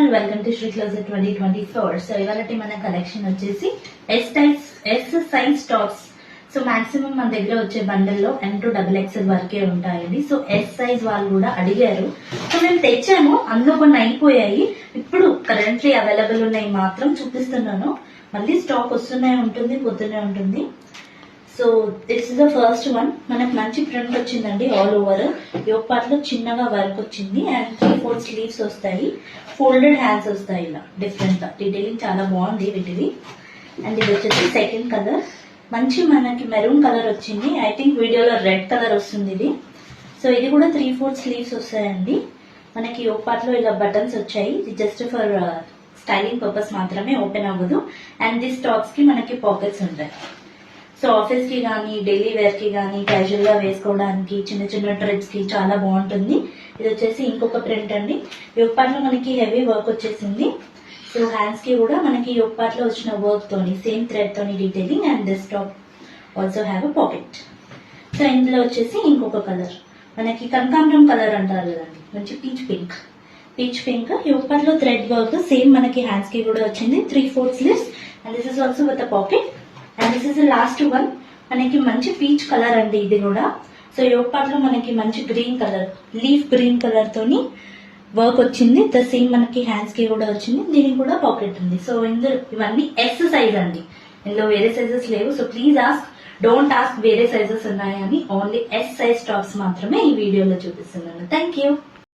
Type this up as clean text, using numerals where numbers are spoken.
And welcome to Shri closure 2024. So ఇవాళ మన collection వచ్చేసి S size tops. So maximum మన దగ్గర వచ్చే బండల్లో M2XXL వరకే ఉంటాయండి. సో ఎస్ సైజ్ వాళ్ళు కూడా అడిగారు, సో మేము తెచ్చాము. అందులో కొన్ని అయిపోయాయి, ఇప్పుడు కరెంట్లీ అవైలబుల్ ఉన్నాయి మాత్రం చూపిస్తున్నాను. మళ్ళీ స్టాక్ వస్తూనే ఉంటుంది, పోతూనే ఉంటుంది. So this is the first one. మనకు మంచి ప్రింట్ వచ్చిందండి. ఆల్ ఓవర్ యోక్ పార్ట్ లో చిన్నగా వర్క్ వచ్చింది అండ్ 3/4 స్లీవ్స్ వస్తాయి, ఫోల్డెడ్ హ్యాండ్స్ వస్తాయి. ఇలా డిఫరెంట్ గా డీటెయిలింగ్ చాలా బాగుంది వీటిది. అండ్ ఇది వచ్చేసి సెకండ్ కలర్, మంచి మనకి మెరూన్ కలర్ వచ్చింది. ఐ థింక్ వీడియోలో రెడ్ కలర్ వస్తుంది ఇది. సో ఇది కూడా 3/4 స్లీవ్స్ వస్తాయండి. మనకి యోక్ పార్ట్ లో ఇలా బటన్స్ వచ్చాయి, ఇది జస్ట్ ఫర్ స్టైలింగ్ పర్పస్ మాత్రమే, ఓపెన్ అవ్వదు. అండ్ దిస్ టాప్స్ కి మనకి పాకెట్స్ ఉంటాయి. సో ఆఫీస్ కి కానీ, డైలీ వేర్ కి కానీ, క్యాజువల్ గా వేసుకోవడానికి, చిన్న చిన్న ట్రిప్స్ కి చాలా బాగుంటుంది. ఇది వచ్చేసి ఇంకొక ప్రింట్ అండి. యోక్ పార్ట్ లో మనకి హెవీ వర్క్ వచ్చేసింది. సో హ్యాండ్స్ కి కూడా మనకి యోక్ పార్ట్ లో వచ్చిన వర్క్ తోని, సేమ్ థ్రెడ్ తోని detailing. And this top also have a pocket. So ఇందులో వచ్చేసి ఇంకొక కలర్, మనకి కనకాంబరం కలర్ అంటారు కదండి, మంచి పీచ్ పింక్. యోక్ పార్ట్ లో థ్రెడ్ వర్క్ సేమ్ మనకి హ్యాండ్స్ కి కూడా వచ్చింది, 3/4 sleeves. And this is also with a pocket. And this is last one, మనకి మంచి పీచ్ కలర్ అండి ఇది కూడా. సో యోక్ పార్ట్ లో మనకి మంచి green colour, leaf green colour తోని వర్క్ వచ్చింది. ద సేమ్ మనకి హ్యాండ్స్ కి కూడా వచ్చింది, దీనికి కూడా పాకెట్ ఉంది. సో ఇందులో ఇవన్నీ ఎస్ సైజ్ అండి, ఇందులో వేరే సైజెస్ లేవు. సో ప్లీజ్ డోంట్ ఆస్క్ వేరే సైజెస్ ఉన్నాయని. ఓన్లీ ఎస్ సైజ్ టాప్స్ మాత్రమే ఈ వీడియోలో చూపిస్తున్నాను. Thank you.